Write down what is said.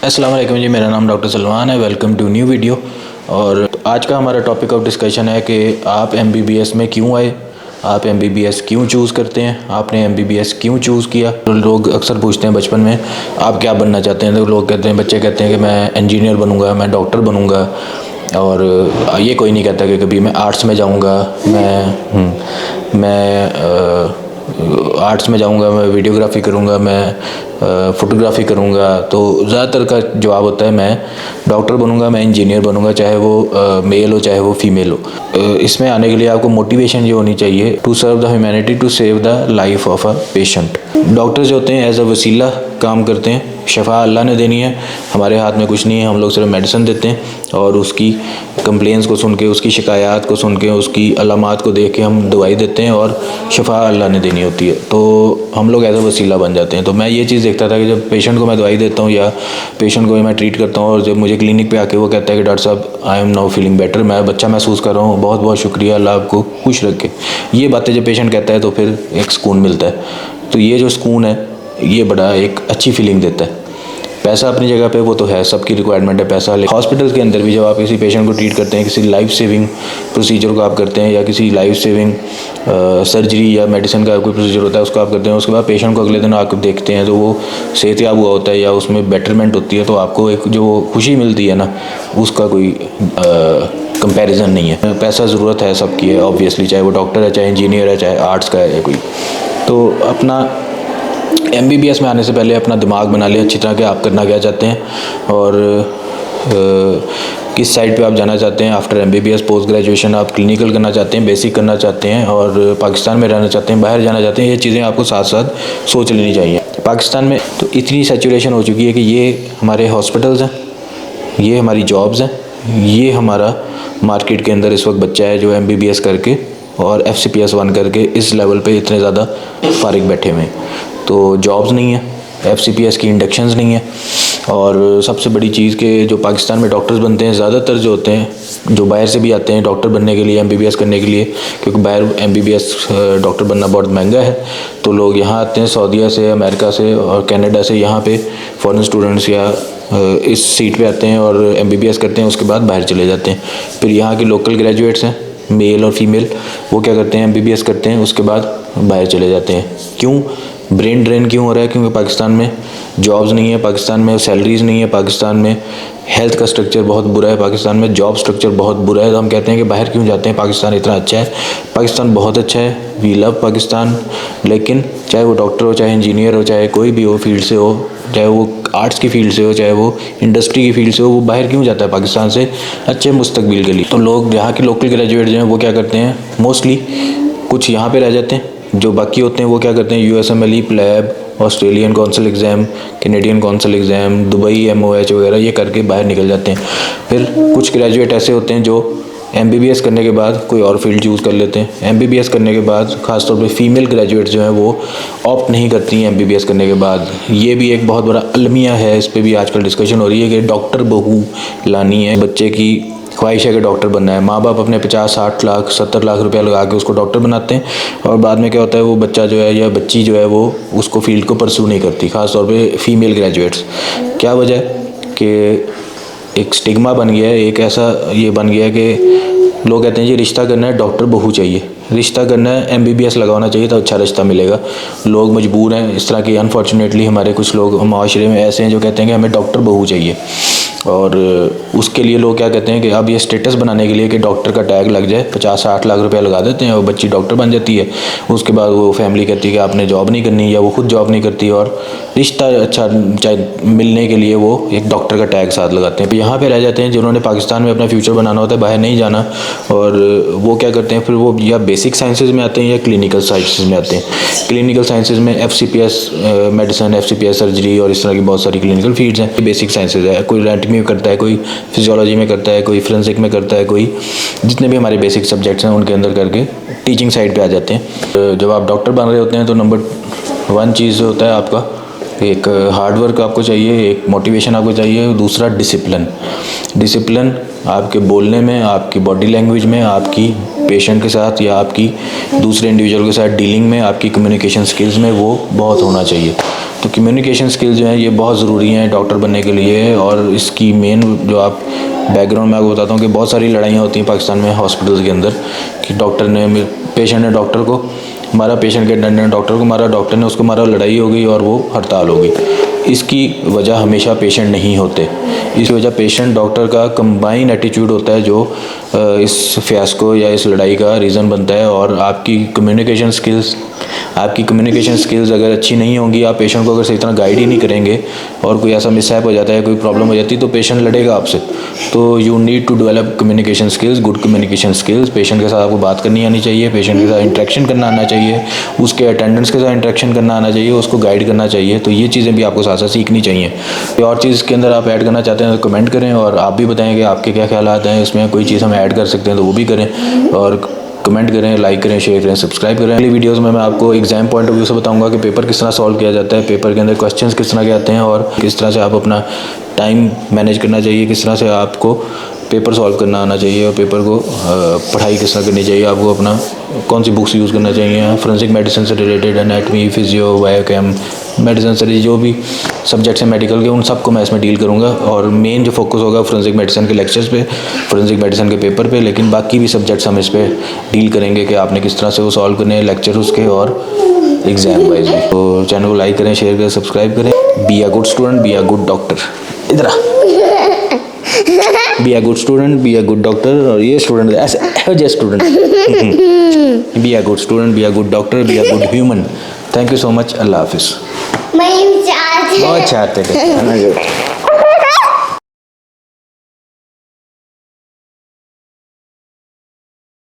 अस्सलाम वालेकुम जी, मेरा नाम डॉक्टर सलमान है। Welcome to new video. और आज का हमारा टॉपिक ऑफ डिस्कशन है कि आप एमबीबीएस में क्यों आए, आप एमबीबीएस क्यों चूज़ करते हैं, आपने एमबीबीएस क्यों चूज़ किया। तो लोग अक्सर पूछते हैं बचपन में आप क्या बनना चाहते हैं, तो लोग कहते हैं, बच्चे कहते हैं कि मैं इंजीनियर बनूँगा, मैं डॉक्टर बनूँगा। और ये कोई नहीं कहता कि कभी मैं आर्ट्स में जाऊँगा, मैं आर्ट्स में जाऊंगा, मैं वीडियोग्राफी करूंगा, मैं फ़ोटोग्राफी करूंगा। तो ज़्यादातर का जवाब होता है मैं डॉक्टर बनूंगा, मैं इंजीनियर बनूंगा, चाहे वो मेल हो चाहे वो फीमेल हो। इसमें आने के लिए आपको मोटिवेशन ये होनी चाहिए to serve the humanity, to save the life of a patient. Doctor जो होते हैं एज अ वसीला काम करते हैं, शफा अल्लाह ने देनी है, हमारे हाथ में कुछ नहीं है। हम लोग सिर्फ मेडिसिन देते हैं और उसकी कंप्लेंट्स को सुन के, उसकी शिकायत को सुन के, उसकी अलामात को देख के हम दवाई देते हैं और शफा अल्लाह ने देनी होती है। तो हम लोग एज अ वसीला बन जाते हैं। तो मैं ये चीज़ देखता था कि जब पेशेंट को मैं दवाई देता हूँ या पेशेंट को मैं ट्रीट करता हूँ और जब मुझे क्लिनिक पे आके वो कहता है कि डॉक्टर साहब I am now feeling better, मैं बच्चा महसूस कर रहा हूँ, बहुत बहुत शुक्रिया, अल्लाह आपको खुश रखे, ये बातें जब पेशेंट कहता है तो फिर एक सुकून मिलता है। तो ये जो सुकून है ये बड़ा एक अच्छी फीलिंग देता है। पैसा अपनी जगह पे वो तो है, सबकी रिक्वायरमेंट है पैसा। लेकिन हॉस्पिटल के अंदर भी जब आप किसी पेशेंट को ट्रीट करते हैं, किसी लाइफ सेविंग प्रोसीजर को आप करते हैं या किसी लाइफ सेविंग सर्जरी या मेडिसिन का कोई प्रोसीजर होता है उसको आप करते हैं, उसके बाद पेशेंट को अगले दिन आप देखते हैं तो वो सेहतयाब हुआ होता है या उसमें बेटरमेंट होती है, तो आपको एक जो खुशी मिलती है ना, उसका कोई कंपैरिजन नहीं है। पैसा ज़रूरत है सबकी है ऑब्वियसली, चाहे वो डॉक्टर है, चाहे इंजीनियर है, चाहे आर्ट्स का है कोई। तो अपना एमबीबीएस में आने से पहले अपना दिमाग बना लिया अच्छी तरह कि आप करना क्या चाहते हैं और किस साइड पे आप जाना चाहते हैं। आफ्टर एमबीबीएस पोस्ट ग्रेजुएशन आप क्लिनिकल करना चाहते हैं, बेसिक करना चाहते हैं और पाकिस्तान में रहना चाहते हैं, बाहर जाना चाहते हैं। ये चीज़ें आपको साथ साथ सोच लेनी चाहिए। पाकिस्तान में तो इतनी सैचुरेशन हो चुकी है कि ये हमारे हॉस्पिटल्स हैं, ये हमारी जॉब्स हैं, ये हमारा मार्केट के अंदर इस वक्त बच्चा है जो एमबीबीएस करके और FCPS 1 करके इस लेवल पे इतने ज़्यादा फारिग बैठे हुए हैं। तो जॉब्स नहीं है, FCPS की इंडक्शंस नहीं है। और सबसे बड़ी चीज़ कि जो पाकिस्तान में डॉक्टर्स बनते हैं ज़्यादातर जो होते हैं जो बाहर से भी आते हैं डॉक्टर बनने के लिए, एमबीबीएस करने के लिए, क्योंकि बाहर एमबीबीएस डॉक्टर बनना बहुत महंगा है। तो लोग यहाँ आते हैं सऊदीया से, अमेरिका से और कनाडा से, यहाँ पे फॉरेन स्टूडेंट्स या इस सीट पे आते हैं और एमबीबीएस करते हैं, उसके बाद बाहर चले जाते हैं। फिर यहाँ के लोकल ग्रेजुएट्स हैं मेल और फीमेल, वो क्या करते हैं एमबीबीएस करते हैं, उसके बाद बाहर चले जाते हैं। क्यों? ब्रेन ड्रेन क्यों हो रहा है? क्योंकि पाकिस्तान में जॉब्स नहीं है, पाकिस्तान में सैलरीज नहीं है, पाकिस्तान में हेल्थ का स्ट्रक्चर बहुत बुरा है, पाकिस्तान में जॉब स्ट्रक्चर बहुत बुरा है। तो हम कहते हैं कि बाहर क्यों जाते हैं, पाकिस्तान इतना अच्छा है, पाकिस्तान बहुत अच्छा है, वी लव पाकिस्तान। लेकिन चाहे वो डॉक्टर हो, चाहे इंजीनियर हो, चाहे कोई भी हो फील्ड से हो, चाहे वो आर्ट्स की फील्ड से हो, चाहे वो इंडस्ट्री की फील्ड से हो, वो बाहर क्यों जाता है पाकिस्तान से अच्छे मुस्तकबिल के लिए। तो लोग यहाँ के लोकल ग्रेजुएट जो हैं वो क्या करते हैं, मोस्टली कुछ यहाँ पे रह जाते हैं, जो बाकी होते हैं वो क्या करते हैं USMLE, PLAB, Australian council exam, Canadian council exam, Dubai MOH वगैरह ये करके बाहर निकल जाते हैं। फिर कुछ ग्रेजुएट ऐसे होते हैं जो एमबीबीएस करने के बाद कोई और फील्ड चूज़ कर लेते हैं। एमबीबीएस करने के बाद ख़ासतौर पे फीमेल ग्रेजुएट जो हैं वो ऑप्ट नहीं करती हैं एमबीबीएस करने के बाद। ये भी एक बहुत बड़ा अलमिया है, इस पर भी आजकल डिस्कशन हो रही है कि डॉक्टर बहू लानी है, बच्चे की ख्वाहिश है कि डॉक्टर बनना है। माँ बाप अपने 50, 60 लाख, 70 लाख रुपया लगा के उसको डॉक्टर बनाते हैं और बाद में क्या होता है, वो बच्चा जो है या बच्ची जो है वो उसको फील्ड को परस्यू नहीं करती, ख़ासतौर पे फीमेल ग्रेजुएट्स। क्या वजह है कि एक स्टिग्मा बन गया है, एक ऐसा ये बन गया है कि लोग कहते हैं जी रिश्ता करना है डॉक्टर बहू चाहिए, रिश्ता करना है एमबीबीएस लगाना चाहिए तो अच्छा रिश्ता मिलेगा। लोग मजबूर हैं इस तरह की, अनफॉर्चुनेटली हमारे कुछ लोग माशरे में ऐसे हैं जो कहते हैं कि हमें डॉक्टर बहू चाहिए। और उसके लिए लोग क्या कहते हैं कि अब ये स्टेटस बनाने के लिए कि डॉक्टर का टैग लग जाए, 50-60 लाख रुपया लगा देते हैं और बच्ची डॉक्टर बन जाती है। उसके बाद वो फैमिली कहती है कि आपने जॉब नहीं करनी या वो खुद जॉब नहीं करती और रिश्ता अच्छा चाहे मिलने के लिए वो एक डॉक्टर का टैग साथ लगाते हैं। यहाँ पे रह जाते हैं जिन्होंने पाकिस्तान में अपना फ्यूचर बनाना होता है, बाहर नहीं जाना, और वो क्या करते हैं फिर वो या बेसिक साइंसेज में आते हैं या क्लिनिकल साइंसेज में आते हैं। क्लिनिकल साइंसेज में FCPS मेडिसिन, FCPS सर्जरी और इस तरह की बहुत सारी क्लिनिकल फील्ड्स हैं। बेसिक साइंसेज है, कोई एनाटॉमी में करता है, कोई फिजियोलॉजी में करता है, कोई फोरेंसिक में करता है, कोई जितने भी हमारे बेसिक सब्जेक्ट्स हैं उनके अंदर करके टीचिंग साइड पे आ जाते हैं। जब आप डॉक्टर बन रहे होते हैं तो नंबर 1 चीज़ होता है आपका एक हार्डवर्क आपको चाहिए, एक मोटिवेशन आपको चाहिए, दूसरा डिसिप्लिन। डिसिप्लिन आपके बोलने में, आपकी बॉडी लैंग्वेज में, आपकी पेशेंट के साथ या आपकी दूसरे इंडिविजुअल के साथ डीलिंग में, आपकी कम्युनिकेशन स्किल्स में वो बहुत होना चाहिए। तो कम्युनिकेशन स्किल्स जो हैं ये बहुत ज़रूरी हैं डॉक्टर बनने के लिए। और इसकी मेन जो आप बैकग्राउंड मैं आपको बताता हूँ कि बहुत सारी लड़ाइयाँ होती हैं पाकिस्तान में हॉस्पिटल्स के अंदर कि डॉक्टर ने पेशेंट ने डॉक्टर को मारा, पेशेंट के अटेंडेंट ने डॉक्टर को मारा, डॉक्टर ने उसको मारा, लड़ाई हो गई और वो हड़ताल हो गई। इसकी वजह हमेशा पेशेंट नहीं होते, इस वजह पेशेंट डॉक्टर का कंबाइन एटीट्यूड होता है जो इस फियास्को या इस लड़ाई का रीज़न बनता है। और आपकी कम्युनिकेशन स्किल्स अगर अच्छी नहीं होंगी, आप पेशेंट को अगर सही तरह गाइड ही नहीं करेंगे और कोई ऐसा मिसहैप हो जाता है, कोई प्रॉब्लम हो जाती है तो पेशेंट लड़ेगा आपसे। तो you need to develop communication skills, good communication skills. Patient के साथ आपको बात करनी आनी चाहिए, पेशेंट के साथ इंटरेक्शन करना आना चाहिए, उसके अटेंडेंट्स के साथ इंटरेक्शन करना आना चाहिए, उसको गाइड करना चाहिए। तो ये चीज़ें भी आपको साथ साथ सीखनी चाहिए। और चीज़ के अंदर आप ऐड करना चाहते हैं तो कमेंट करें और आप भी बताएं कि आपके क्या ख्यालात हैं, इसमें कोई चीज़ हम ऐड कर सकते हैं तो वो भी करें। और कमेंट करें, लाइक करें, शेयर करें, सब्सक्राइब करें। अगली वीडियोस में मैं आपको एग्जाम पॉइंट ऑफ व्यू से बताऊंगा कि पेपर किस तरह सॉल्व किया जाता है, पेपर के अंदर क्वेश्चंस किस तरह के आते हैं और किस तरह से आप अपना टाइम मैनेज करना चाहिए, किस तरह से आपको पेपर सॉल्व करना आना चाहिए और पेपर को पढ़ाई किस तरह करनी चाहिए, आपको अपना कौन सी बुक्स यूज़ करना चाहिए, फोरेंसिक मेडिसिन से related, anatomy, physio, biochem, medicine से जो भी सब्जेक्ट्स हैं मेडिकल के, उन सब को मैं इसमें डील करूँगा। और मेन जो फोकस होगा फोरेंसिक मेडिसिन के लेक्चर्स पे, फोरेंसिक मेडिसिन के पेपर पे, लेकिन बाकी भी सब्जेक्ट्स हम इस पर डील करेंगे कि आपने किस तरह से वो सॉल्व करने हैं, लेक्चर उसके और एग्जाम वाइज भी। तो चैनल को लाइक करें, शेयर करें, सब्सक्राइब करें। Be a good student, be a good doctor. इधर आ, be a good student, be a good doctor. और ये स्टूडेंट ऐसे student be a good student, be a good doctor, be a good human. Thank you so much. अल्लाह हाफिज़। बहुत चाहते थे।